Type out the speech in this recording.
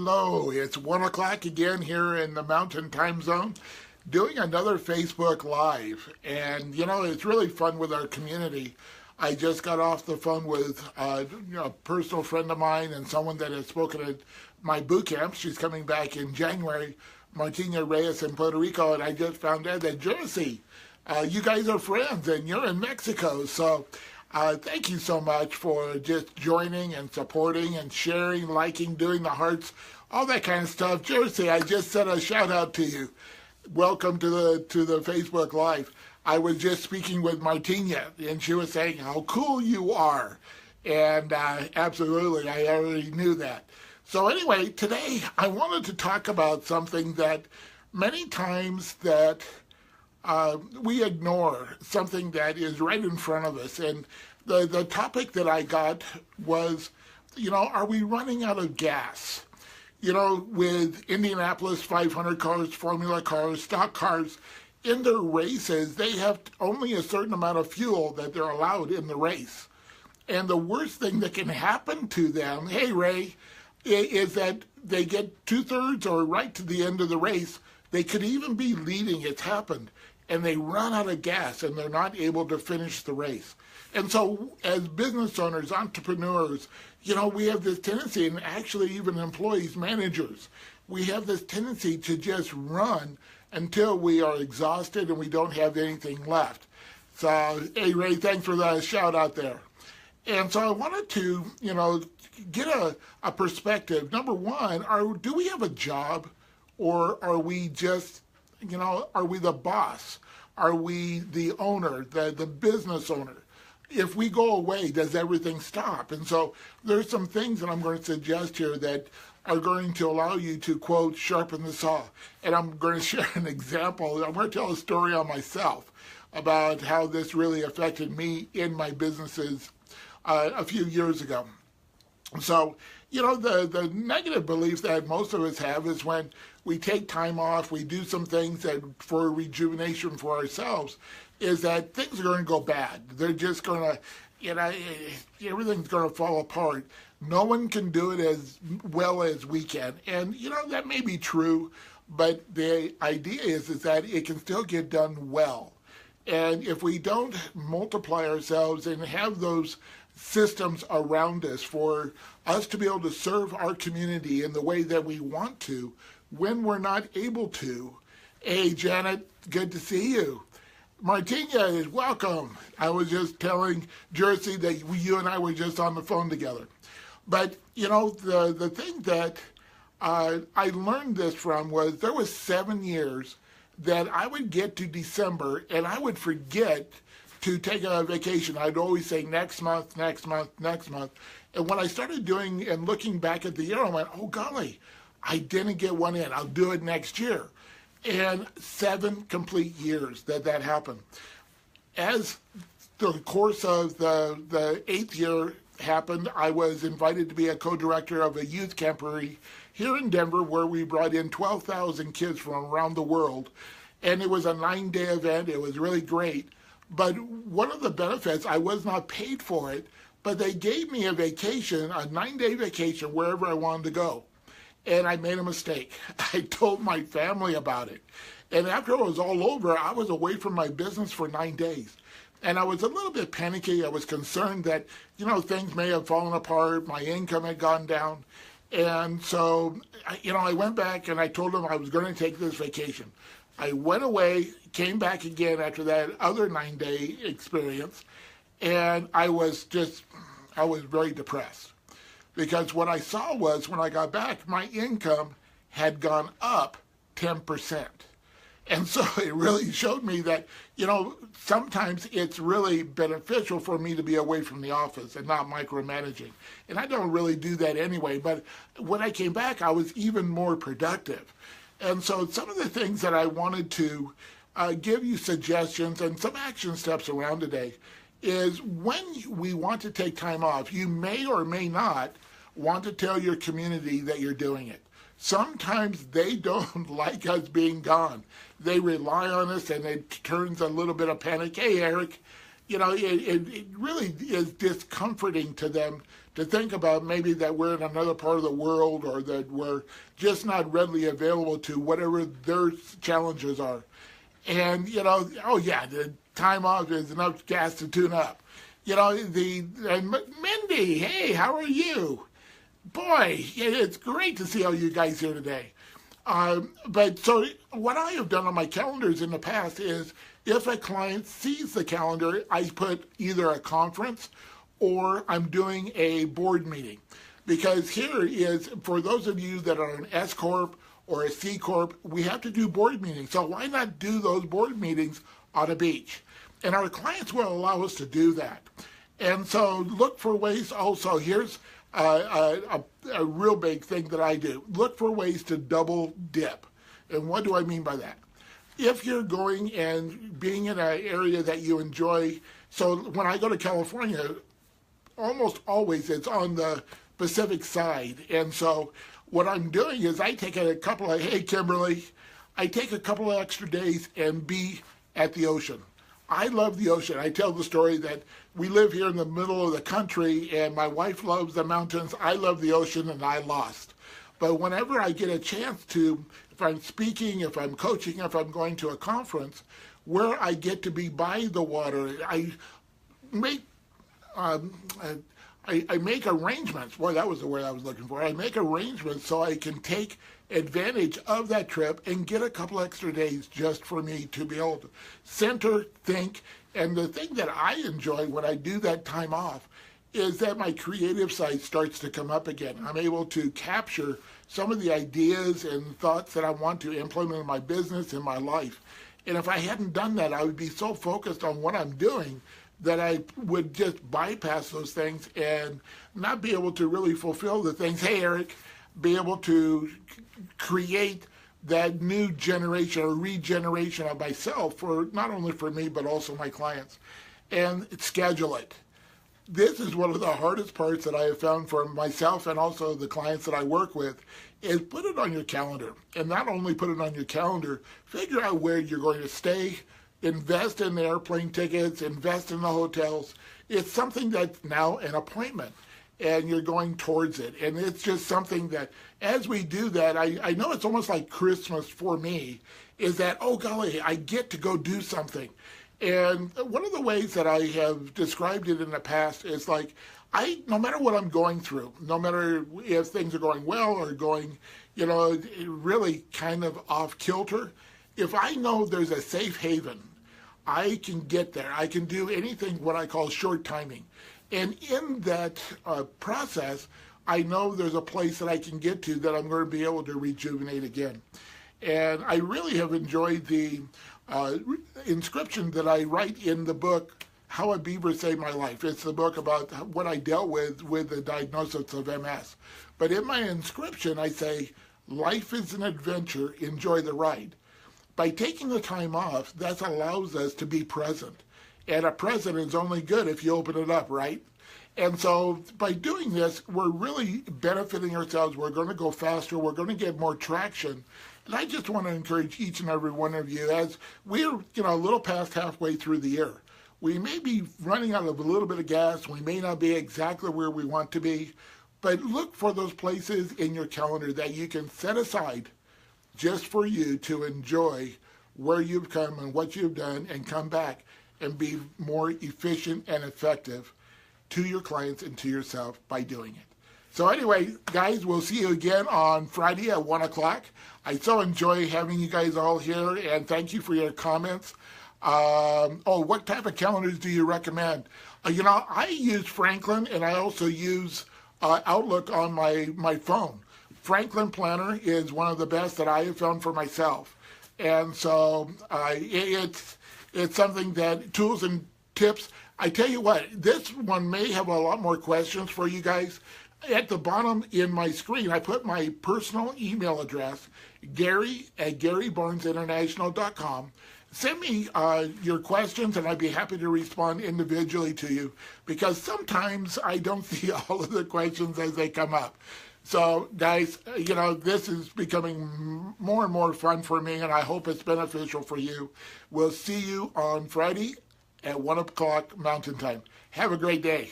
Hello, it's 1 o'clock again here in the Mountain Time Zone, doing another Facebook Live. And it's really fun with our community. I just got off the phone with a personal friend of mine and someone that has spoken at my boot camp. She's coming back in January, Martina Reyes in Puerto Rico, and I just found out that Jersey, you guys are friends and you're in Mexico. So thank you so much for just joining and supporting and sharing, liking, doing the hearts, all that kind of stuff. Jersey, I just sent a shout out to you. Welcome to the Facebook Live. I was just speaking with Martina, and she was saying how cool you are. And absolutely, I already knew that. So anyway, today I wanted to talk about something that many times that we ignore, something that is right in front of us. And the topic that I got was, are we running out of gas? With Indianapolis 500 cars, Formula cars, stock cars, in their races, they have only a certain amount of fuel that they're allowed in the race. And the worst thing that can happen to them, hey Ray, is that they get two-thirds or right to the end of the race. They could even be leading, it's happened, and they run out of gas and they're not able to finish the race. And so as business owners, entrepreneurs, we have this tendency, and actually even employees, managers, we have this tendency to just run until we are exhausted and we don't have anything left. So, hey Ray, thanks for the shout out there. And so I wanted to, get a perspective. Number one, do we have a job, or are we just, are we the boss? Are we the owner, the business owner? If we go away, does everything stop? And so there's some things that I'm going to suggest here that are going to allow you to, quote, sharpen the saw. And I'm going to share an example. I'm going to tell a story on myself about how this really affected me in my businesses a few years ago. So, the negative belief that most of us have is when we take time off, we do some things that for rejuvenation for ourselves, is that things are going to go bad. They're just going to, everything's going to fall apart. No one can do it as well as we can. And, that may be true, but the idea is that it can still get done well. And if we don't multiply ourselves and have those systems around us for us to be able to serve our community in the way that we want to, when we're not able to. Hey, Janet, good to see you. Martina is welcome. I was just telling Jersey that you and I were just on the phone together. But, the thing that I learned this from was there was 7 years that I would get to December and I would forget to take a vacation. I'd always say next month, next month, next month. And when I started doing and looking back at the year, I went, oh golly, I didn't get one in. I'll do it next year. And 7 complete years that happened. As the course of the 8th year happened, I was invited to be a co-director of a youth camporee here in Denver, where we brought in 12,000 kids from around the world. And it was a 9-day event. It was really great. But one of the benefits, I was not paid for it, but they gave me a vacation, a 9-day vacation, wherever I wanted to go. And I made a mistake. I told my family about it. And after it was all over, I was away from my business for 9 days. And I was a little bit panicky. I was concerned that, things may have fallen apart. My income had gone down. And so, I went back and I told them I was going to take this vacation. I went away, came back again after that other 9-day experience, and I was very depressed. Because what I saw was when I got back, my income had gone up 10%. And so it really showed me that, sometimes it's really beneficial for me to be away from the office and not micromanaging. And I don't really do that anyway, but when I came back, I was even more productive. And so some of the things that I wanted to give you suggestions and some action steps around today is when we want to take time off, you may or may not want to tell your community that you're doing it. Sometimes they don't like us being gone. They rely on us and it turns a little bit of panic. Hey, Eric, it really is discomforting to them to think about maybe that we're in another part of the world or that we're just not readily available to whatever their challenges are. And, oh yeah, the time off is enough gas to tune up. Mindy, hey, how are you? Boy, it's great to see all you guys here today. But so what I have done on my calendars in the past is if a client sees the calendar, I put either a conference or I'm doing a board meeting. Because here is, for those of you that are an S Corp or a C Corp, we have to do board meetings. So why not do those board meetings on a beach? And our clients will allow us to do that. And so look for ways also. Here's a real big thing that I do. Look for ways to double dip. And what do I mean by that? If you're going and being in an area that you enjoy, so when I go to California, almost always it's on the Pacific side. And so what I'm doing is I take hey Kimberly, I take a couple of extra days and be at the ocean. I love the ocean. I tell the story that we live here in the middle of the country and my wife loves the mountains. I love the ocean and I lost. But whenever I get a chance to, if I'm speaking, if I'm coaching, if I'm going to a conference where I get to be by the water, I make I make arrangements. Boy, that was the word I was looking for. I make arrangements so I can take advantage of that trip and get a couple extra days just for me to be able to center, think. And the thing that I enjoy when I do that time off is that my creative side starts to come up again. I'm able to capture some of the ideas and thoughts that I want to implement in my business, in my life. And if I hadn't done that, I would be so focused on what I'm doing that I would just bypass those things and not be able to really fulfill the things. Hey, Eric, be able to create that new generation or regeneration of myself, for not only for me, but also my clients, and schedule it. This is one of the hardest parts that I have found for myself and also the clients that I work with, is put it on your calendar. And not only put it on your calendar, figure out where you're going to stay, invest in the airplane tickets, invest in the hotels. It's something that's now an appointment and you're going towards it. And it's just something that as we do that, I know it's almost like Christmas for me, is that, oh golly, I get to go do something. And one of the ways that I have described it in the past is like, no matter what I'm going through, no matter if things are going well or going, really kind of off kilter, if I know there's a safe haven, I can get there. I can do anything what I call short timing. And in that process, I know there's a place that I can get to that I'm going to be able to rejuvenate again. And I really have enjoyed the inscription that I write in the book, How a Beaver Saved My Life. It's the book about what I dealt with the diagnosis of MS. But in my inscription, I say, life is an adventure, enjoy the ride. By taking the time off, that allows us to be present. And a present is only good if you open it up, right? And so by doing this, we're really benefiting ourselves. We're going to go faster. We're going to get more traction. And I just want to encourage each and every one of you, as we're a little past halfway through the year. We may be running out of a little bit of gas. We may not be exactly where we want to be. But look for those places in your calendar that you can set aside just for you to enjoy where you've come and what you've done, and come back and be more efficient and effective to your clients and to yourself by doing it. So anyway, guys, we'll see you again on Friday at 1 o'clock. I so enjoy having you guys all here, and thank you for your comments. What type of calendars do you recommend? I use Franklin, and I also use Outlook on my phone. Franklin Planner is one of the best that I have found for myself. And so it's something that, tools and tips. I tell you what, this one may have a lot more questions for you guys. At the bottom in my screen, I put my personal email address, Gary@GaryBarnesInternational.com. Send me your questions, and I'd be happy to respond individually to you, because sometimes I don't see all of the questions as they come up. So, guys, this is becoming more and more fun for me, and I hope it's beneficial for you. We'll see you on Friday at 1 o'clock Mountain Time. Have a great day.